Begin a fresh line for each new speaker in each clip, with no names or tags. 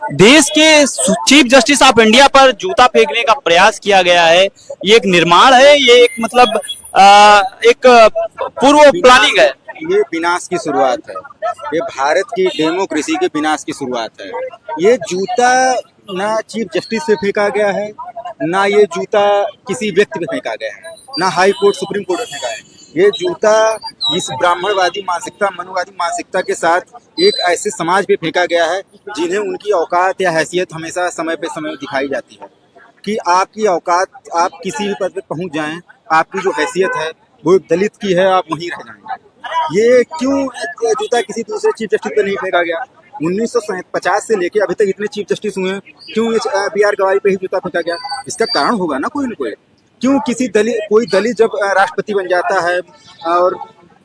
देश के chief justice of India पर जूता फेंकने का प्रयास किया गया है। ये एक निर्माण है, ये एक मतलब एक पूर्व प्लानिंग है।
ये विनाश की शुरुआत है। ये भारत की डेमोक्रेसी के विनाश की शुरुआत है। ये जूता ना चीफ जस्टिस पे फेंका गया है, ना ये जूता किसी व्यक्ति पे फेंका गया है, ना हाई कोर्ट सुप्रीम कोर्ट पे फेंका है। ये जूता इस ब्राह्मणवादी मानसिकता, मनुवादी मानसिकता के साथ एक ऐसे समाज पे फेंका गया है जिन्हें उनकी औकात या हैसियत हमेशा समय पे समय दिखाई जाती है कि आपकी औकात, आप किसी भी पद पे पहुंच जाएं, आपकी जो हैसियत है वो दलित की है, आप वहीं रह जाएंगे। ये क्यों जूता किसी दूसरे चीफ जस्टिस पे नहीं फेंका गया? 1950 से लेके अभी तक इतने चीफ जस्टिस हुए हैं, क्यों BR गवाई पे ही जूता फेंका गया? इसका कारण होगा ना कोई न कोई। क्यों कोई दलित जब राष्ट्रपति बन जाता है और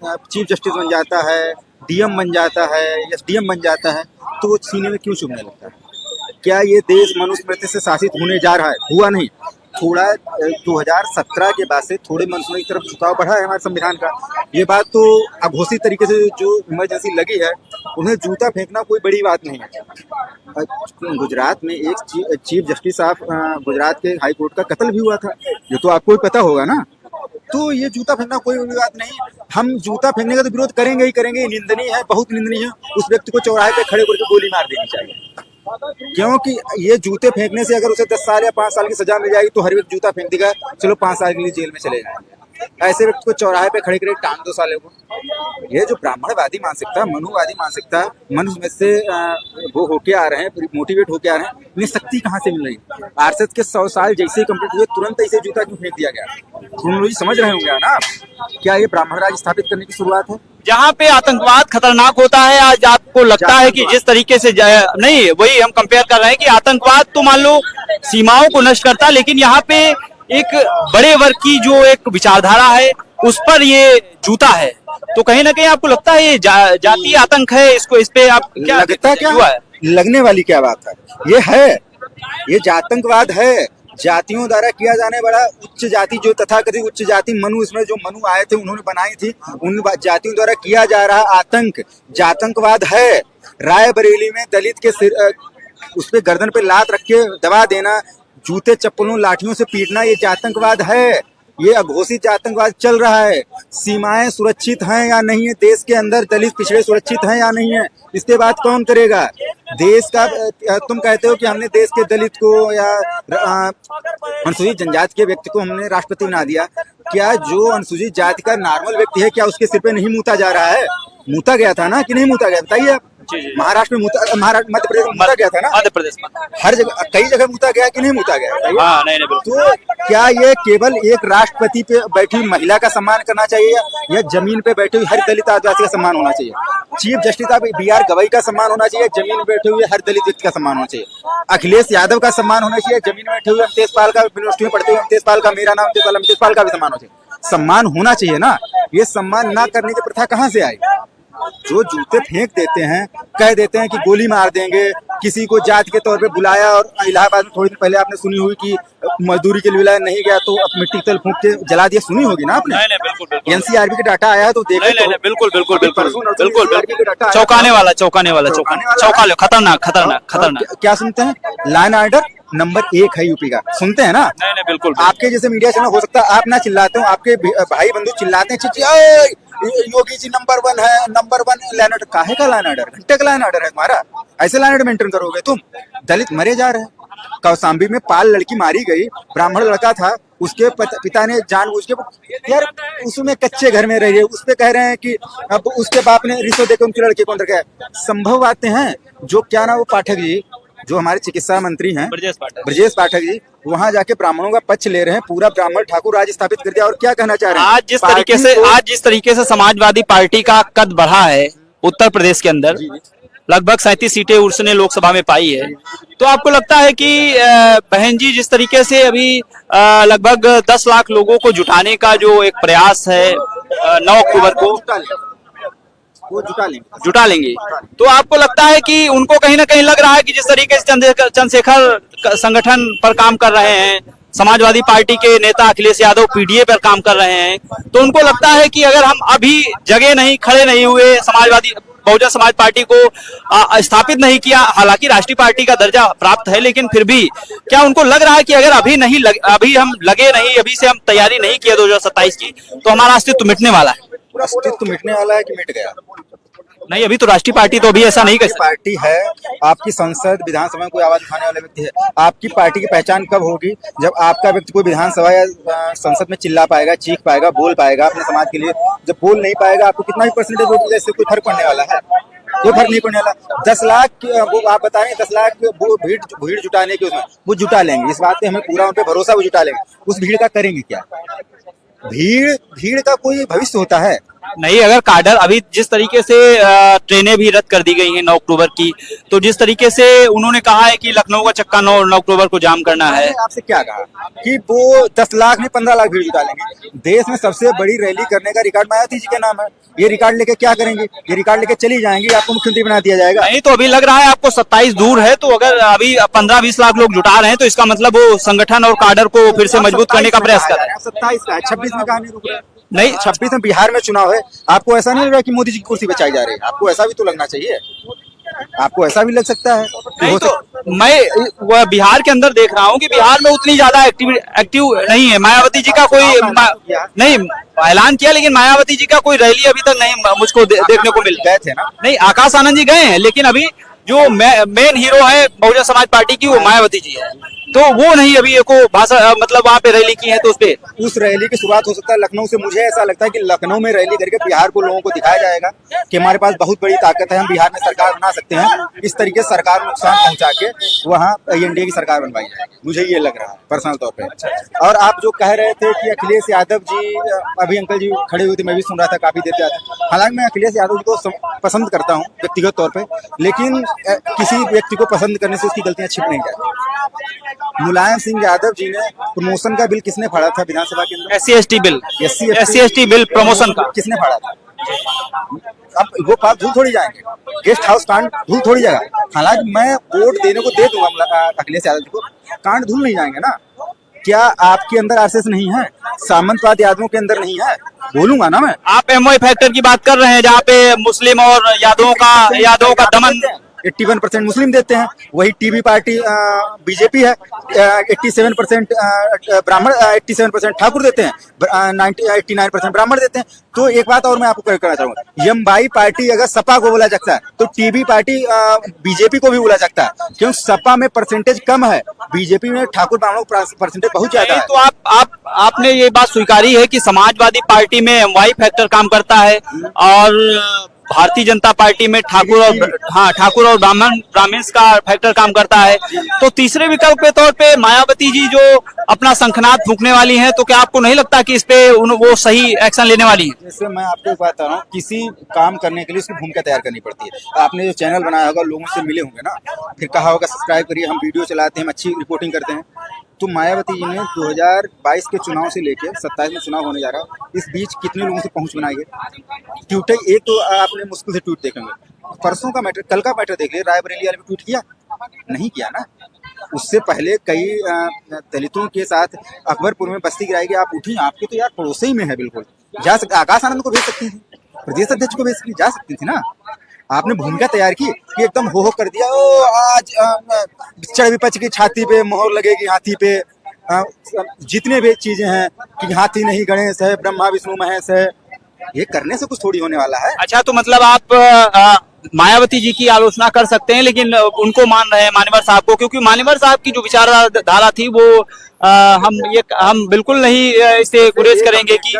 चीफ जस्टिस बन जाता है, DM बन जाता है, SDM बन जाता है, तो वो सीने में क्यों चुभने लगता है? क्या ये देश मनुस्मृति से शासित होने जा रहा है? हुआ नहीं। थोड़ा 2017 के बाद से थोड़े मनुष्यों की तरफ झुकाव बढ़ा है हमारे संविधान का। ये बात तो अघोषित तरीके से जो इमरजेंसी लगी है, उन्हें जूता फेंकना कोई बड़ी बात नहीं है। गुजरात में एक चीफ जस्टिस ऑफ गुजरात के हाई कोर्ट का कत्ल भी हुआ था, ये तो आपको भी पता होगा ना। तो ये जूता फेंकना कोई बड़ी बात नहीं। हम जूता फेंकने का तो विरोध करेंगे ही करेंगे, निंदनीय है, बहुत निंदनीय है। उस व्यक्ति को चौराहे पे खड़े करके गोली मार देनी चाहिए, क्योंकि ये जूते फेंकने से अगर उसे 10 साल या 5 साल की सजा मिल जाएगी तो हर व्यक्ति जूता फेंक देगा, चलो 5 साल के लिए जेल में चले जाएंगे। ऐसे व्यक्ति को चौराहे पे खड़े करके टांग दो साले को। ये जो ब्राह्मणवादी मानसिकता, मनुवादी मानसिकता, मनुष्य में से वो होके आ रहे हैं, मोटिवेट होके आ रहे हैं, इन्हें शक्ति कहाँ से मिल रही? आरएसएस के 100 साल जैसे ही कंप्लीट हुए तुरंत ऐसे जूता क्यों फेंक दिया गया? क्रोनोलॉजी समझ रहे होंगे ना आप? क्या ये ब्राह्मण राज स्थापित करने की शुरुआत है?
जहाँ पे आतंकवाद खतरनाक होता है, आज आपको लगता है कि जिस तरीके से नहीं, वही हम कंपेयर कर रहे हैं कि आतंकवाद तो मान लो सीमाओं को नष्ट करता है, लेकिन यहाँ पे एक बड़े वर्ग की जो एक विचारधारा है उस पर ये जूता है। तो कहीं ना कहीं आपको लगता है ये जातीय आतंक है, इसको इस पे आप क्या
लगता है? क्या हुआ है? लगने वाली क्या बात है? ये है, ये जातंकवाद है। जातियों द्वारा किया जाने वाला उच्च जाति, जो तथाकथित उच्च जाति मनु, इसमें जो मनु आए थे उन्होंने बनाई थी, उन जातियों द्वारा किया जा रहा आतंक जातंकवाद है। रायबरेली में दलित के सिर उस पे गर्दन पे लात रख के दबा देना, जूते चप्पलों लाठियों से पीटना, ये जातंकवाद है। ये अघोषित आतंकवाद चल रहा है। सीमाएं सुरक्षित हैं या नहीं है देश के अंदर, दलित पिछड़े सुरक्षित हैं या नहीं है, इसके बात कौन करेगा? देश का तुम कहते हो कि हमने देश के दलित को या अनुसूचित जनजाति के व्यक्ति को हमने राष्ट्रपति बना दिया। क्या जो अनुसूचित जाति का नॉर्मल व्यक्ति है, क्या उसके सिर पे नहीं मूता जा रहा है? मूता गया था ना कि नहीं मूता गया? बताइए आप। महाराष्ट्र में महाराष्ट्र, मध्य प्रदेश में मूता गया था ना? मध्य प्रदेश में हर जगह, कई जगह मूता गया कि नहीं मूता गया?
नहीं,
तो क्या ये केवल एक राष्ट्रपति पे बैठी महिला का सम्मान करना चाहिए या जमीन पे बैठे हुए हर दलित आदिवासी का सम्मान होना चाहिए? चीफ जस्टिस ऑफ BR गवाई का सम्मान होना चाहिए, जमीन में बैठे हुए हर दलित व्यक्ति का सम्मान होना चाहिए? अखिलेश यादव का सम्मान होना चाहिए, जमीन में बैठे हुए अमतेश पाल का, यूनिवर्सिटी में पढ़ते हुए अमतेश पाल का, मेरा नाम अमतेश पाल का भी सम्मान होना चाहिए। सम्मान होना चाहिए ना। ये सम्मान ना करने की प्रथा कहाँ से आई? जो जूते फेंक देते हैं, कह देते हैं कि गोली मार देंगे, किसी को जाति के तौर पे बुलाया, और इलाहाबाद में थोड़ी दिन पहले आपने सुनी हुई कि मजदूरी के लिए बुलाया, नहीं गया तो अब मिट्टी तेल फूंक के जला दिया, सुनी होगी ना आपने?
नहीं, बिल्कुल।
NCRB का डाटा आया है तो देखो।
बिल्कुल चौंकाने वाला, खतरनाक।
क्या सुनते हैं? लॉ एंड ऑर्डर नंबर 1 है यूपी का, सुनते हैं ना?
नहीं, बिल्कुल।
आपके जैसे मीडिया चैनल हो सकता है आप ना चिल्लाते हो, आपके भाई बंधु चिल्लाते हैं, चिची योगी जी नंबर 1 है, नंबर 1 लॉ एंड ऑर्डर। काहे का लॉ एंड ऑर्डर? घंटे का लॉ एंड ऑर्डर है तुम्हारा? ऐसे लॉ एंड ऑर्डर मेंटेन करोगे तुम? दलित मरे जा रहे हैं। कौशाम्बी में पाल लड़की मारी गई, ब्राह्मण लड़का था, उसके पिता ने जानबूझ के, यार उसमें कच्चे घर में रह रही है, उस पे कह रहे हैं कि अब उसके बाप ने रिश्वत देकर उनकी लड़के को अंदर गया। संभव बातें हैं। जो क्या ना वो पाठक जी, जो हमारे चिकित्सा मंत्री हैं, ब्रजेश पाठक जी, वहां जाके ब्राह्मणों का पक्ष ले रहे हैं, पूरा ब्राह्मण ठाकुर राज स्थापित कर दिया। और क्या कहना चाह रहे हैं?
आज जिस तरीके से समाजवादी पार्टी का कद बढ़ा है उत्तर प्रदेश के अंदर, लगभग 37 सीटें उसने लोकसभा में पाई है, तो आपको लगता है कि बहन जी जिस तरीके से अभी लगभग 10 लाख लोगों को जुटाने का जो एक प्रयास है 9 अक्टूबर को
वो
जुटा लेंगे, तो आपको लगता है कि उनको कहीं ना कहीं लग रहा है कि जिस तरीके से चंद्रशेखर संगठन पर काम कर रहे हैं, समाजवादी पार्टी के नेता अखिलेश यादव PDA पर काम कर रहे हैं, तो उनको लगता है कि अगर हम अभी जगह नहीं, खड़े नहीं हुए समाजवादी बहुजन समाज पार्टी को स्थापित नहीं किया। हालांकि राष्ट्रीय पार्टी का दर्जा प्राप्त है, लेकिन फिर भी क्या उनको लग रहा है कि अगर अभी हम लगे नहीं, अभी से हम तैयारी नहीं किया 2027 की, तो हमारा अस्तित्व मिटने वाला है?
अस्तित्व मिटने वाला है कि मिट गया?
नहीं, अभी तो राष्ट्रीय पार्टी तो अभी ऐसा नहीं कर सकती।
पार्टी है, आपकी संसद विधानसभा में कोई आवाज उठाने वाला व्यक्ति है। आपकी पार्टी की पहचान कब होगी? जब आपका व्यक्ति कोई विधानसभा या संसद में चिल्ला पाएगा, चीख पाएगा, बोल पाएगा अपने समाज के लिए। जब बोल नहीं पाएगा, आपको कितना भी परसेंटेज वोट मिले, इससे कोई फर्क पड़ने वाला है? कोई फर्क नहीं पड़ने वाला। 10 लाख वो आप बताएं, 10 लाख वो भीड़ जुटाने की, उसमें वो जुटा लेंगे, इस बात पे हमें पूरा उन पे भरोसा, वो जुटा लेंगे। उस भीड़ का करेंगे क्या? भीड़ का कोई भविष्य होता है?
नहीं, अगर काडर अभी जिस तरीके से ट्रेनें भी रद्द कर दी गई हैं 9 अक्टूबर की, तो जिस तरीके से उन्होंने कहा है कि लखनऊ का चक्का 9 अक्टूबर को जाम करना है।
आपसे क्या कहा कि वो 10 लाख नहीं 15 लाख भीड़ जुटा लेंगे? देश में सबसे बड़ी रैली करने का रिकॉर्ड मायावती जी के नाम है। ये रिकॉर्ड लेके क्या करेंगे? ये रिकॉर्ड लेके चली जाएंगी, आपको मुख्यमंत्री बना दिया जाएगा।
नहीं, तो अभी लग रहा है आपको 27 दूर है, तो अगर अभी 15-20 लाख लोग जुटा रहे हैं, तो इसका मतलब वो संगठन और काडर को फिर से मजबूत करने का प्रयास कर रहे हैं।
27 का है, 26 में कहा नहीं रुक रहा?
नहीं,
26 में बिहार में चुनाव है। आपको ऐसा नहीं लग रहा कि मोदी जी की कुर्सी बचाई जा रही है? आपको ऐसा भी तो लगना चाहिए। आपको ऐसा भी लग सकता है?
नहीं, तो मैं वह बिहार के अंदर देख रहा हूँ कि बिहार में उतनी ज्यादा एक्टिव नहीं है। मायावती जी का कोई नहीं ऐलान किया, लेकिन मायावती जी का कोई रैली अभी तक नहीं मुझको देखने को मिल
गए थे ना?
नहीं, आकाश आनंद जी गए हैं, लेकिन अभी जो मेन हीरो है बहुजन समाज पार्टी की, वो मायावती जी है, तो वो नहीं अभी को भाषण मतलब वहाँ पे रैली की है। तो
उस रैली की शुरुआत हो सकता है लखनऊ से। मुझे ऐसा लगता है कि लखनऊ में रैली करके बिहार को लोगों को दिखाया जाएगा कि हमारे पास बहुत बड़ी ताकत है, हम बिहार में सरकार बना सकते हैं। इस तरीके से सरकार को नुकसान पहुंचा के वहाँ एनडीए की सरकार बनवाई जाएगी, मुझे ये लग रहा है पर्सनल तौर पे। और आप जो कह रहे थे कि अखिलेश यादव जी, अभी अंकल जी खड़े हुए थे, मैं भी सुन रहा था, काफी देर से। हालांकि मैं अखिलेश यादव जी को पसंद करता हूँ व्यक्तिगत तौर पर, लेकिन किसी व्यक्ति को पसंद करने से उसकी गलतियां छिप नहीं जाती। मुलायम सिंह यादव जी ने प्रमोशन का बिल किसने फाड़ा था विधानसभा के अंदर?
SC/ST bill, SC/ST bill promotion का
किसने फाड़ा था? अब वो बात भूल थोड़ी जाएंगे, गेस्ट हाउस कांड भूल थोड़ी जाएगा। हालांकि मैं वोट देने को दे दूंगा अखिलेश यादव जी को, कांड भूल नहीं जाएंगे ना। क्या आपके अंदर आरएसएस नहीं है? सामंतवाद यादवों के अंदर नहीं है? बोलूंगा ना मैं।
आप MOI फैक्टर की बात कर रहे हैं, जहाँ पे मुस्लिम और यादवों का दमन।
81% मुस्लिम देते हैं। वही टीबी पार्टी बीजेपी है, 87% ब्राह्मण, 87% ठाकुर देते हैं, 89% ब्राह्मण देते हैं। तो एक बात और मैं आपको करना चाहूंगा, यमबाई पार्टी अगर सपा को बोला जाता है, तो टीबी पार्टी बीजेपी को भी बोला जाता है, क्योंकि सपा में परसेंटेज कम है, बीजेपी में ठाकुर ब्राह्मणों का परसेंटेज बहुत ज्यादा है।
तो आपने ये बात स्वीकारी है कि समाजवादी पार्टी में MOI फैक्टर काम करता है, और भारतीय जनता पार्टी में ठाकुर और ब्राह्मण्स का फैक्टर काम करता है। तो तीसरे विकल्प के तौर पे मायावती जी जो अपना शंखनाद फूंकने वाली हैं, तो क्या आपको नहीं लगता कि इस पे वो सही एक्शन लेने वाली है?
जैसे मैं आपको एक बात बता रहा हूँ, किसी काम करने के लिए उसकी भूमिका तैयार करनी पड़ती है। आपने जो चैनल बनाया होगा, लोगों से मिले होंगे ना, फिर कहा होगा सब्सक्राइब करिए, हम वीडियो चलाते हैं, हम अच्छी रिपोर्टिंग करते हैं। तो मायावती जी ने 2022 के चुनाव से लेकर 27 में चुनाव होने जा रहा है, इस बीच कितने लोगों से पहुंच बनाई है? ट्वीट एक तो आपने मुश्किल से ट्वीट देखेंगे, परसों का मैटर, कल का मैटर देख लिया, रायबरेली वाले ट्वीट किया नहीं किया ना। उससे पहले कई दलितों के साथ अकबरपुर में बस्ती गिराई गई, आप उठी, आपके तो यार पड़ोसी में है, बिल्कुल जा सकते। आकाश आनंद को भेज सकती थी, प्रदेश अध्यक्ष को भेज जा सकती थी ना। आपने भूमिका तैयार की कि एकदम हो कर दिया, ओ आज चढ़ विपक्ष की छाती पे मोहर लगेगी, हाथी पे जितने भी चीजें हैं कि हाथी नहीं गणेश है, ब्रह्मा विष्णु महेश है, ये करने से कुछ थोड़ी होने वाला है।
अच्छा, तो मतलब आप मायावती जी की आलोचना कर सकते हैं, लेकिन उनको मान रहे हैं मान्यवर साहब को, क्योंकि मान्यवर साहब की जो विचारधारा थी वो हम बिल्कुल नहीं इससे गुरेज करेंगे कि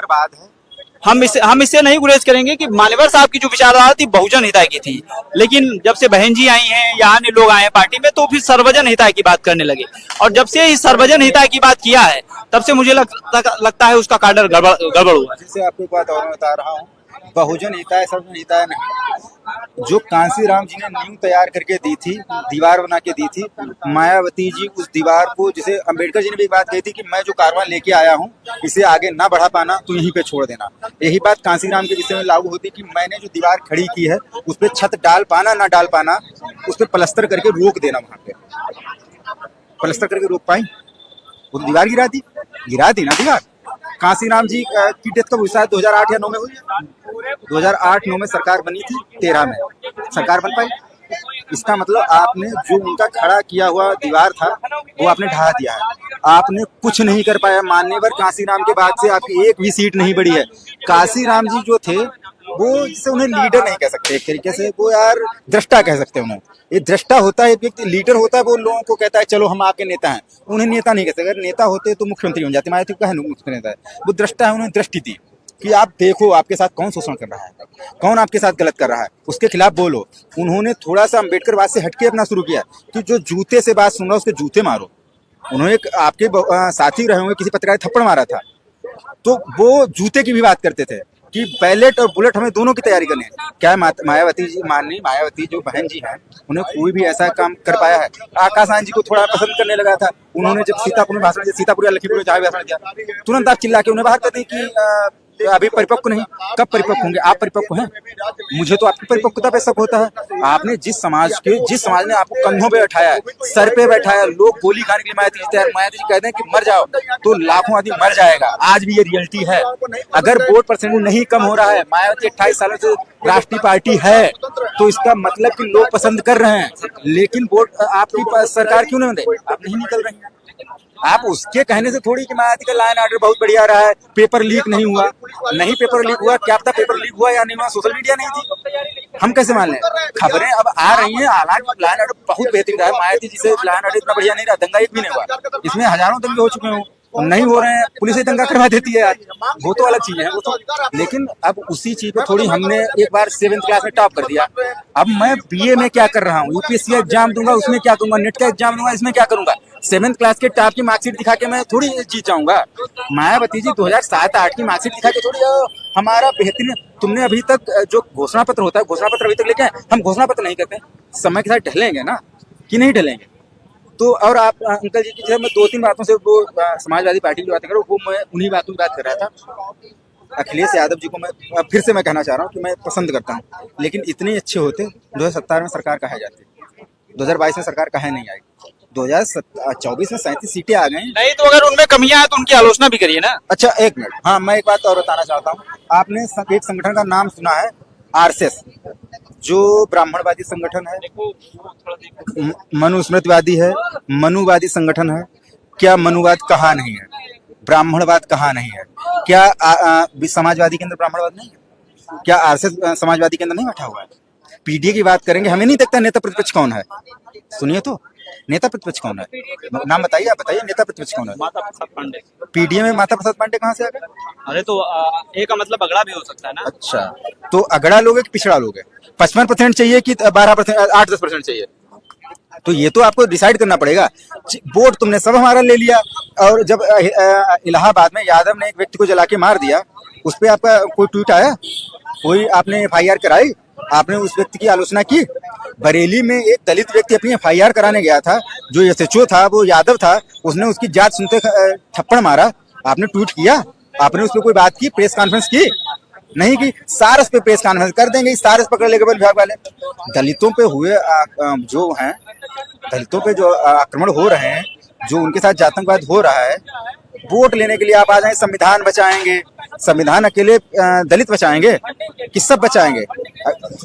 हम इससे नहीं गुरेज करेंगे कि मान्यवर साहब की जो विचारधारा थी बहुजन हिताय की थी, लेकिन जब से बहन जी आई हैं या अन्य लोग आए हैं पार्टी में, तो फिर सर्वजन हिताय की बात करने लगे। और जब से इस सर्वजन हिताय की बात किया है, तब से मुझे लगता है उसका काडर गड़बड़ हुआ।
जैसे आपको एक बात और बता रहा हूँ, बहुजन हिताय सर्वजन हिताय नहीं, जो कांसी राम जी ने नींव तैयार करके दी थी, दीवार बना के दी थी, मायावती जी उस दीवार को, जैसे अंबेडकर जी ने भी बात कही थी कि मैं जो कारवां लेके आया हूँ, इसे आगे ना बढ़ा पाना तो यहीं पे छोड़ देना। यही बात कांसी राम के विषय में लागू होती कि मैंने जो दीवार खड़ी की है, उस पर छत डाल पाना ना डाल पाना, उस पर प्लस्तर करके रोक देना। वहां पे प्लस्तर करके रोक पाई? वो दीवार गिरा दी ना दीवार। कांसीराम जी की डेथ कब हुई? शायद 2008 या 9 में हुई है। 2008-9 में सरकार बनी थी, 13 में सरकार बन पाई। इसका मतलब आपने जो उनका खड़ा किया हुआ दीवार था वो आपने ढहा दिया है। आपने कुछ नहीं कर पाया। मान्यवर कांसीराम के बाद से आपकी एक भी सीट नहीं बढ़ी है। कांसीराम जी जो थे वो, जिसे उन्हें लीडर नहीं कह सकते, एक तरीके से वो यार दृष्टा कह सकते हैं उन्हें। ये दृष्टा होता है, एक व्यक्ति लीडर होता है, वो लोगों को कहता है चलो हम आपके नेता हैं। उन्हें नेता नहीं कहते। अगर नेता होते तो मुख्यमंत्री बन जाते। मायावती का मुख्य नेता है, वो दृष्टा है। उन्हें दृष्टि दी कि आप देखो आपके साथ कौन शोषण कर रहा है, कौन आपके साथ गलत कर रहा है, उसके खिलाफ बोलो। उन्होंने थोड़ा सा अम्बेडकरवाद से हटके अपना शुरू किया कि जो जूते से बात सुन रहा है उसके जूते मारो। उन्होंने आपके साथी रहे होंगे, किसी पत्रकार ने थप्पड़ मारा था तो वो जूते की भी बात करते थे कि बैलेट और बुलेट हमें दोनों की तैयारी करनी है। क्या मायावती जी, माननीय मायावती जो बहन जी हैं, उन्हें कोई भी ऐसा काम कर पाया है? आकाश आनंद जी को थोड़ा पसंद करने लगा था। उन्होंने जब सीतापुर में भाषण दिया, सीतापुर या लखीमपुर में जहाँ भाषण दिया, तुरंत आप चिल्ला के उन्हें बाहर कर दें कि अभी परिपक्व नहीं। कब परिपक्व होंगे? आप परिपक्व हैं? मुझे तो आपकी परिपक्वता पे शक होता है। आपने जिस समाज ने आपको कंधों पे बैठाया है, सर पे बैठाया, लोग गोली खाने के लिए मायावती जी तैयार। मायावती जी कहते हैं कि मर जाओ तो लाखों आदमी मर जाएगा। आज भी ये रियलिटी है। अगर वोट परसेंट नहीं कम हो रहा है, मायावती 28 सालों से राष्ट्रीय पार्टी है, तो इसका मतलब कि लोग पसंद कर रहे हैं। लेकिन वोट आपकी सरकार क्यों नहीं दे? आप नहीं निकल रही है। आप उसके कहने से थोड़ी कि मायावती का लाइन ऑर्डर बहुत बढ़िया रहा है, पेपर लीक नहीं हुआ। नहीं पेपर लीक हुआ, क्या पता पेपर लीक हुआ या नहीं हुआ, सोशल मीडिया नहीं थी, हम कैसे मान लें? खबरें अब आ रही हैं। हालांकि लाइन ऑर्डर बहुत बेहतरीन रहा है। मायावती जी से लाइन ऑर्डर इतना बढ़िया नहीं रहा, दंगा एक भी नहीं हुआ। इसमें हजारों दंगे हो चुके हों, नहीं हो रहे हैं, पुलिस ही दंगा करवा देती है यार, वो तो अलग चीज है वो तो। लेकिन अब उसी चीज पे थोड़ी हमने एक बार 7th क्लास में टॉप कर दिया। अब मैं बीए में क्या कर रहा हूँ, यूपीएससी एग्जाम दूंगा, उसमें क्या दूंगा, नेट का एग्जाम दूंगा, इसमें क्या करूंगा? 7th क्लास के टॉप की मार्कशीट दिखा के मैं थोड़ी जीत जाऊंगा। मायावती जी 2007-8 की मार्कशीट दिखा के थोड़ी हमारा बेहतरीन। तुमने अभी तक जो घोषणा पत्र होता है, घोषणा पत्र अभी तक लेके आए? हम घोषणा पत्र नहीं करते। समय के साथ ढलेंगे ना कि नहीं ढलेंगे? तो और आप अंकल जी की मैं 2-3 बातों से वो समाजवादी पार्टी की बात कर रहा हूँ, वो मैं उन्हीं बातों की बात कर रहा था। अखिलेश यादव जी को मैं फिर से मैं कहना चाह रहा हूँ कि मैं पसंद करता हूँ, लेकिन इतने अच्छे होते 2017 में सरकार कहा जाती, 2022 में सरकार कहा नहीं आई, 2024 में 37 सीटें आ गई।
नहीं तो अगर उनमें कमियां हैं तो उनकी आलोचना भी करिए ना।
अच्छा एक मिनट, हाँ मैं एक बात और बताना चाहता हूँ। आपने एक संगठन का नाम सुना है, आरएसएस, जो ब्राह्मणवादी संगठन है, मनुस्मृतिवादी है, मनुवादी संगठन है। क्या मनुवाद कहा नहीं है? ब्राह्मणवाद कहा नहीं है? क्या समाजवादी के अंदर ब्राह्मणवाद नहीं है? क्या आरएसएस समाजवादी के अंदर नहीं बैठा हुआ है? पीडीए की बात करेंगे, हमें नहीं देखता नेता प्रतिपक्ष कौन है। सुनिए तो, नेता प्रतिपक्ष कौन है? नाम बताइए, आप बताइए नेता प्रतिपक्ष कौन है?
माता प्रसाद पांडे।
पीडीए में माता प्रसाद पांडे कहाँ से आ गए?
अरे तो एक का मतलब अगड़ा भी हो सकता है ना।
अच्छा, तो अगड़ा लोग है कि पिछड़ा लोग है? 55% चाहिए कि 12%, 8-10% चाहिए? तो ये तो आपको डिसाइड करना पड़ेगा। वोट तुमने सब हमारा ले लिया, और जब इलाहाबाद में यादव ने एक व्यक्ति को जला के मार दिया, उस पर आपका कोई ट्वीट आया? कोई आपने FIR कराई? आपने उस व्यक्ति की आलोचना की? बरेली में एक दलित व्यक्ति अपनी FIR कराने गया था, जो SHO था वो यादव था, उसने उसकी जात सुनते थप्पड़ मारा, आपने ट्वीट किया? आपने उस पर कोई बात की, प्रेस कॉन्फ्रेंस की? नहीं की। सारस पे प्रेस कॉन्फ्रेंस कर देंगे, सारस पकड़ लेके विभाग वाले। दलितों पे हुए जो हैं, दलितों पे जो आक्रमण हो रहे हैं, जो उनके साथ आतंकवाद हो रहा है, वोट लेने के लिए आप आ जाएं, संविधान बचाएंगे। संविधान अकेले दलित बचाएंगे कि सब बचाएंगे?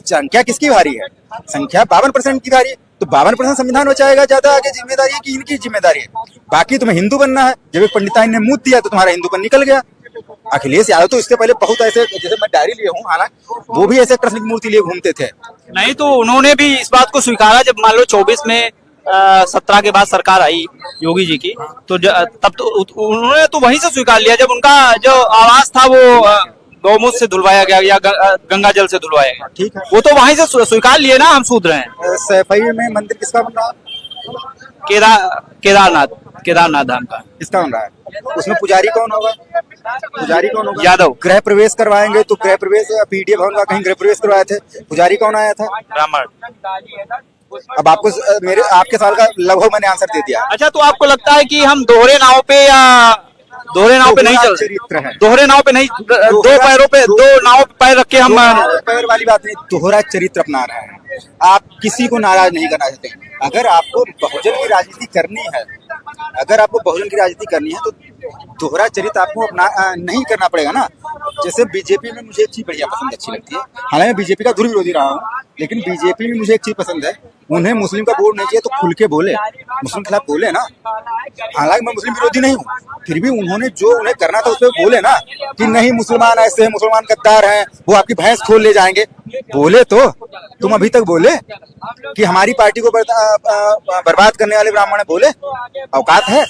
संख्या किसकी भारी है? संख्या 52% की भारी है, तो 52% संविधान बचाएगा। ज्यादा आगे जिम्मेदारी है कि इनकी जिम्मेदारी है? बाकी तुम्हें हिंदू बनना है, जब एक पंडिताइन ने मुंह दिया तो तुम्हारा हिंदूपन निकल गया। अखिलेश यादव तो इसके पहले बहुत ऐसे, जैसे मैं डायरी लिए हूँ, हालांकि वो भी ऐसे कृष्ण की मूर्ति लिए घूमते थे।
नहीं तो उन्होंने भी इस बात को स्वीकारा, जब मान लो 24 में 17 के बाद सरकार आई योगी जी की, तो तब तो उन्होंने तो वहीं से स्वीकार लिया, जब उनका जो आवाज था वो गौमूत्र से धुलवाया गया या गंगा जल से धुलवाया गया।
ठीक है,
वो तो वहीं से स्वीकार लिए ना, हम सूद रहे हैं।
सैफई में मंदिर किसका बन रहा है?
केदारनाथ धाम का।
किसका बन रहा है? उसमें पुजारी कौन होगा? पुजारी कौन होगा?
यादव।
गृह प्रवेश करवाएंगे तो गृह प्रवेश, पीडीए भवन का कहीं गृह प्रवेश करवाए थे, पुजारी कौन आया था?
ब्राह्मण।
अब आपको आपके सवाल का लगभग मैंने आंसर दे दिया।
अच्छा, तो आपको लगता है कि हम दोहरे नाव पे नहीं चल,
चरित्र है,
दोहरे नाव पे नहीं, दो पैरों पे, दो नाव पे पैर रख के हम
पैर वाली बात नहीं, दोहरा चरित्र अपना रहे हैं। आप किसी को नाराज नहीं करना चाहते। अगर आपको बहुजन की राजनीति करनी है, अगर आपको बहुजन की राजनीति करनी है, तो दोहरा चरित्र आपको अपना नहीं करना पड़ेगा ना। जैसे बीजेपी में मुझे एक चीज बढ़िया पसंद अच्छी लगती है, हालांकि मैं बीजेपी का ध्रुव विरोधी रहा हूँ, लेकिन बीजेपी में मुझे एक चीज पसंद है, उन्हें मुस्लिम का वोट नहीं चाहिए तो खुल के बोले, मुस्लिम के खिलाफ बोले ना। हालांकि मैं मुस्लिम विरोधी नहीं हूँ, फिर भी उन्होंने जो उन्हें करना था उस पर बोले ना कि नहीं मुसलमान ऐसे हैं, मुसलमान गद्दार हैं, वो आपकी भैंस खोल ले जाएंगे। बोले तो तुम अभी तक बोले कि हमारी पार्टी को बर्बाद करने वाले ब्राह्मण है, बोले औकात है?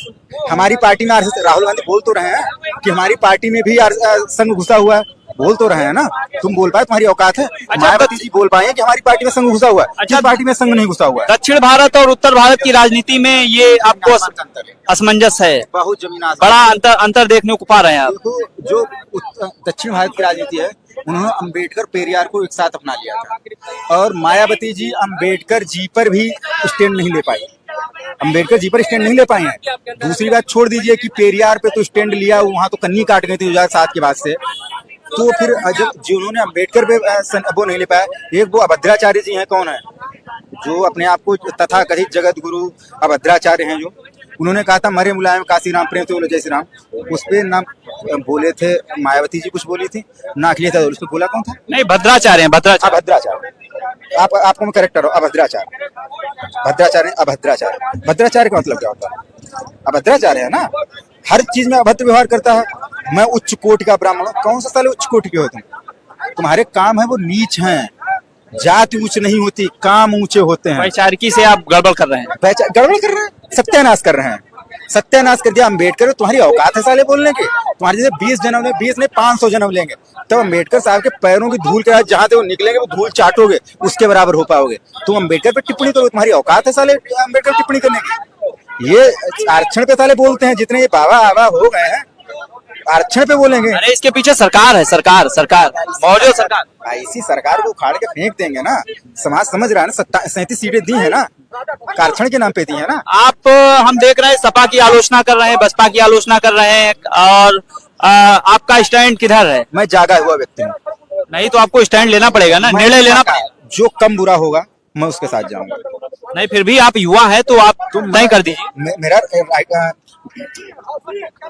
हमारी पार्टी में राहुल गांधी बोल तो रहे हैं कि हमारी पार्टी में भी संघ घुसा हुआ है, बोल तो रहे हैं ना। तुम बोल पाए तुम्हारी औकात है? मायावती जी बोल पाए कि हमारी पार्टी में संघ घुसा हुआ है, अच्छा पार्टी में संघ नहीं घुसा हुआ है।
दक्षिण भारत और उत्तर भारत की राजनीति में ये आपको असमंजस है,
बहुत जमीन
बड़ा अंतर देखने को पा रहे हैं आप।
देखो, जो दक्षिण भारत की राजनीति है, उन्होंने अंबेडकर पेरियार को एक साथ अपना लिया था, और मायावती जी अंबेडकर जी पर भी स्टैंड नहीं ले पाई, अंबेडकर जी पर स्टैंड नहीं ले पाए हैं। दूसरी बात छोड़ दीजिए कि पेरियार पे तो स्टैंड लिया, वहां तो कन्नी काट गई थी 2007 के बाद से, तो फिर जब जिन्होंने अंबेडकर पे वो नहीं ले पाया, एक वो अभद्राचार्य जी हैं, कौन है जो अपने आप को तथा कथित जगत गुरु अभद्राचार्य हैं, जो उन्होंने कहा था मरे मुलायम काशी राम प्रेम से बोले जय श्री राम, उस पे ना बोले थे मायावती जी कुछ बोली थी ना अखिलेश यादव, उस पे बोला कौन था?
नहीं, भद्राचार्य हैं, भद्राचार्य।
अभद्राचार्य, आपको मैं करेक्ट कर रहा हूँ, अभद्राचार्य, भद्राचार्य अभद्राचार्य, भद्राचार्य का मतलब क्या होता है? अभद्राचार्य है ना, हर चीज में अभद्र व्यवहार करता है। मैं उच्च कोटि का ब्राह्मण हूँ, कौन सा साले उच्च कोटि के हो तुम? तुम्हारे काम है वो नीच हैं, जाति ऊंच नहीं होती, काम ऊंचे होते हैं।
वैचारिकी से आप गड़बड़ कर रहे हैं,
गड़बड़ कर रहे हैं, सत्यानाश कर रहे हैं, सत्यानाश कर दिया अम्बेडकर। तुम्हारी औकात है साले बोलने के? तुम्हारे जैसे 20 जन्म ले, 20 ने 500 जन्म लेंगे, तब अम्बेडकर साहब के पैरों की धूल के जहां से वो निकलेंगे वो धूल चाटोगे, उसके बराबर हो पाओगे। तुम अम्बेडकर पे टिप्पणी करो, तुम्हारी औकात है साले अम्बेडकर टिप्पणी करने की? ये आरक्षण पे साले बोलते हैं, जितने ये बाबा आवा हो गए हैं आरक्षण पे बोलेंगे।
अरे इसके पीछे सरकार है, सरकार मौजूद सरकार,
इसी सरकार को उखाड़ के फेंक देंगे ना। समाज समझ रहा है ना, 37 सीटें दी है ना, आरक्षण के नाम पे दी है ना।
आप हम देख रहे हैं सपा की आलोचना कर रहे हैं, बसपा की आलोचना कर रहे हैं, और आपका स्टैंड किधर है?
मैं जागा हुआ व्यक्ति हूँ।
नहीं तो आपको स्टैंड लेना पड़ेगा ना, निर्णय लेना पड़ेगा।
जो कम बुरा होगा मैं उसके साथ जाऊंगा।
नहीं, फिर भी आप युवा हैं तो आप तय कर दीजिए।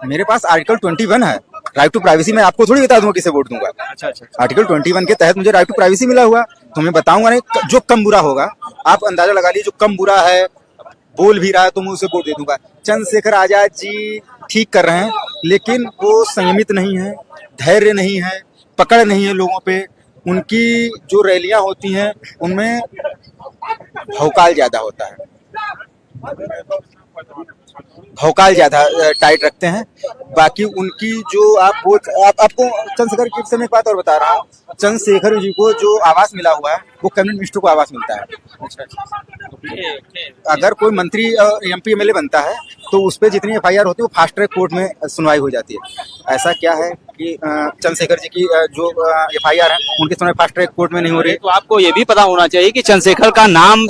मेरे पास आर्टिकल 21 है, राइट टू प्राइवेसी। मैं आपको थोड़ी बता दूंगा किसे वोट दूंगा।
अच्छा।
आर्टिकल 21 के तहत मुझे राइट टू प्राइवेसी मिला हुआ, तो मैं बताऊंगा नहीं। जो कम बुरा होगा आप अंदाजा लगा लीजिए, जो कम बुरा है बोल भी रहा है तो मैं उसे वोट दे दूंगा। चंद्रशेखर आजाद जी ठीक कर रहे हैं, लेकिन वो संयमित नहीं है, धैर्य नहीं है, पकड़ नहीं है लोगों पे। उनकी जो रैलियां होती हैं उनमें भौकाल ज्यादा होता है, भौकाल ज्यादा टाइट रखते हैं। बाकी उनकी जो आपको चंद्रशेखर के विषय में एक बात और बता रहा हूँ। चंद्रशेखर जी को जो आवास मिला हुआ है वो कैबिनेट मिनिस्टर को आवास मिलता है। अगर कोई मंत्री एमपी एमएलए बनता है तो उस पर जितनी एफआईआर होती है वो फास्ट ट्रैक कोर्ट में सुनवाई हो जाती है। ऐसा क्या है कि चंद्रशेखर जी की जो एफआईआर है उनकी सुनवाई फास्ट ट्रैक कोर्ट में नहीं हो रही।
तो आपको ये भी पता होना चाहिए कि चंद्रशेखर का नाम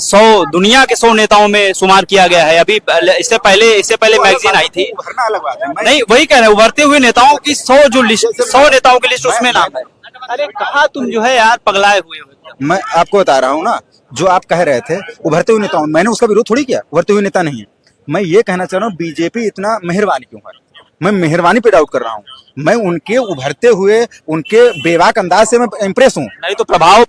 दुनिया के 100 नेताओं में शुमार किया गया है। अभी इससे पहले मैगजीन आई थी,
भरना अलग बात है।
नहीं वही कह रहे हैं, उभरते हुए नेताओं की 100 नेताओं की लिस्ट उसमें नाम है। अरे कहा तुम जो है यार पगलाए हुए हो।
मैं आपको बता रहा हूँ ना, जो आप कह रहे थे उभरते हुए नेताओं, मैंने उसका विरोध थोड़ी किया, उभरते हुए नेता नहीं है। मैं ये कहना चाह रहा हूँ बीजेपी इतना मेहरबानी क्यों है, मैं मेहरबानी पे डाउट कर रहा हूँ। मैं उनके उभरते हुए उनके बेबाक अंदाज से मैं इंप्रेस हूँ।
नहीं तो प्रभाव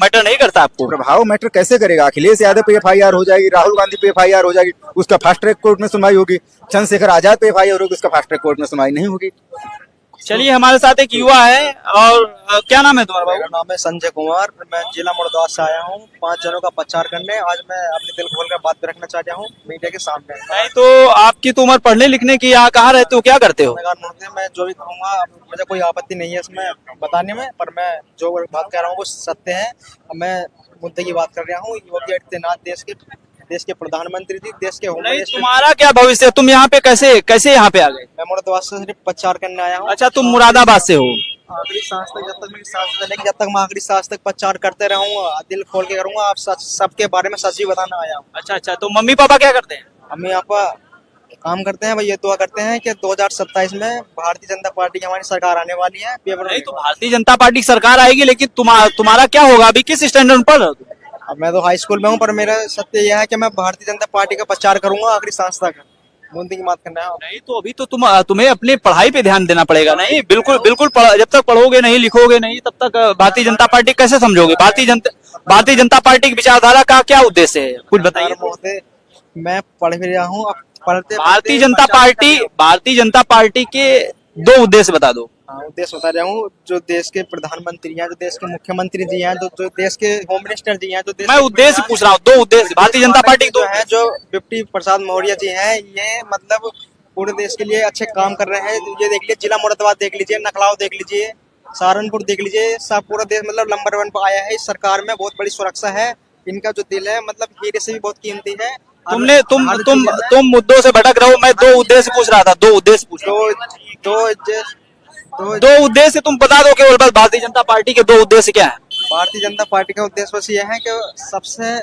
मैटर नहीं करता आपको?
प्रभाव मैटर कैसे करेगा? अखिलेश यादव पे एफआईआर हो जाएगी, राहुल गांधी पे एफआईआर हो जाएगी, उसका फास्ट ट्रैक कोर्ट में सुनवाई होगी। चंद्रशेखर आजाद पे एफआईआर होगी, उसका फास्ट ट्रैक कोर्ट में सुनवाई नहीं होगी।
चलिए, हमारे साथ एक युवा है, और क्या नाम है तुम्हारा?
मेरा नाम है संजय कुमार, मैं जिला मुर्दाबाद से आया हूँ 5 जनों का प्रचार करने। आज मैं अपने दिल खोल कर बात भी रखना चाहता हूँ मीडिया के सामने।
नहीं तो आपकी तो उम्र पढ़ने लिखने की, यहाँ कहाँ रहते हो, क्या करते हो?
मैं जो भी कहूँगा मुझे कोई आपत्ति नहीं है इसमें बताने में, पर मैं जो बात कर रहा हूँ वो सत्य है। मैं मुद्दे की बात कर रहा हूँ। योगी आदित्यनाथ देश के प्रधानमंत्री थी, देश के होम मिनिस्टर।
तुम्हारा क्या भविष्य? तुम यहाँ पे कैसे यहाँ पे आ गए?
मैं मुरादाबाद से सिर्फ प्रचार करने आया हूँ।
अच्छा, तुम मुरादाबाद से हो?
आखिरी सांस तक, जब तक मेरी सांस चलेगी, जब तक मैं आखिरी सांस तक प्रचार करते रहूंगा, दिल खोल के करूंगा। आप सबके बारे में सच ही बताना आया हूँ।
अच्छा, तो मम्मी पापा क्या करते हैं?
मम्मी पापा काम करते हैं। भाई ये दुआ करते हैं कि 2027 में भारतीय जनता पार्टी की हमारी सरकार आने वाली है।
नहीं तो भारतीय जनता पार्टी की सरकार आएगी, लेकिन तुम्हारा क्या होगा? अभी किस स्टैंडर्ड पर?
अब मैं तो हाई स्कूल में हूँ, पर मेरा सत्य यह है कि मैं भारतीय जनता पार्टी का प्रचार करूंगा आखिरी सांस तक। मोदी की बात करना है।
नहीं तो अभी तो तुम्हें अपनी पढ़ाई पे ध्यान देना पड़ेगा। नहीं बिल्कुल बिल्कुल जब तक पढ़ोगे नहीं लिखोगे नहीं तब तक भारतीय जनता पार्टी कैसे समझोगे। भारतीय जनता पार्टी की विचारधारा का क्या उद्देश्य है कुछ बताइए।
महोदय, मैं पढ़ भी रहा हूँ, अब पढ़ते
भारतीय जनता पार्टी के दो उद्देश्य बता दो।
हाँ, उद्देश्य बता रहा हूँ। जो देश के प्रधानमंत्री हैं, जो देश के मुख्यमंत्री जी हैं, जो देश के होम मिनिस्टर जी हैं, जो देश
मैं उद्देश्य पूछ रहा हूँ, दो उद्देश्य भारतीय जनता पार्टी के
जो
दो।
है, जो विपटी प्रसाद मौर्य जी हैं, ये मतलब पूरे देश के लिए अच्छे काम कर रहे हैं। ये देख लीजिए, जिला मुरादाबाद देख लीजिए, नखलाव देख लीजिए, सहारनपुर देख लीजिए, सब पूरा देश मतलब नंबर 1 पर आया है। इस सरकार में बहुत बड़ी सुरक्षा है। इनका जो दिल है मतलब हीरे से भी बहुत कीमती है।
तुम मुद्दों से भटक रहे हो। मैं दो उद्देश्य पूछ रहा था, दो उद्देश्य पूछ रहा दो उद्देश्य तुम बता दो केवल बस। भारतीय जनता पार्टी के दो उद्देश्य क्या है।
भारतीय जनता पार्टी का उद्देश्य बस ये है कि सबसे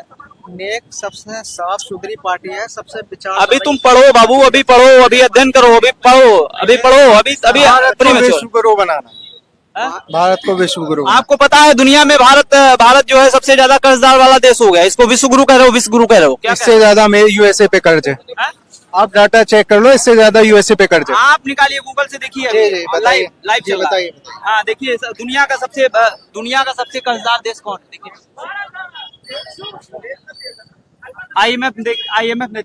नेक, सबसे साफ सुथरी पार्टी है, सबसे विचार।
अभी तुम पढ़ो बाबू, अभी पढ़ो, अभी अध्ययन करो, अभी पढ़ो, अभी
विश्व गुरु बनाना, भारत को विश्व गुरु।
आपको पता है दुनिया में भारत जो है सबसे ज्यादा कर्जदार वाला देश हो गया। इसको विश्व गुरु कह रहे हो, विश्व गुरु कह रहे हो।
इससे ज्यादा मेरे यूएसए पे कर्ज है। आप डाटा चेक कर लो, इससे ज्यादा यूएसए पे कर्ज है।
आप निकालिए गूगल से देखिए, लाइव चल रहा है। हाँ देखिए, दुनिया का सबसे कर्जदार देश कौन है देखिए। IMF में देखिए, IMF में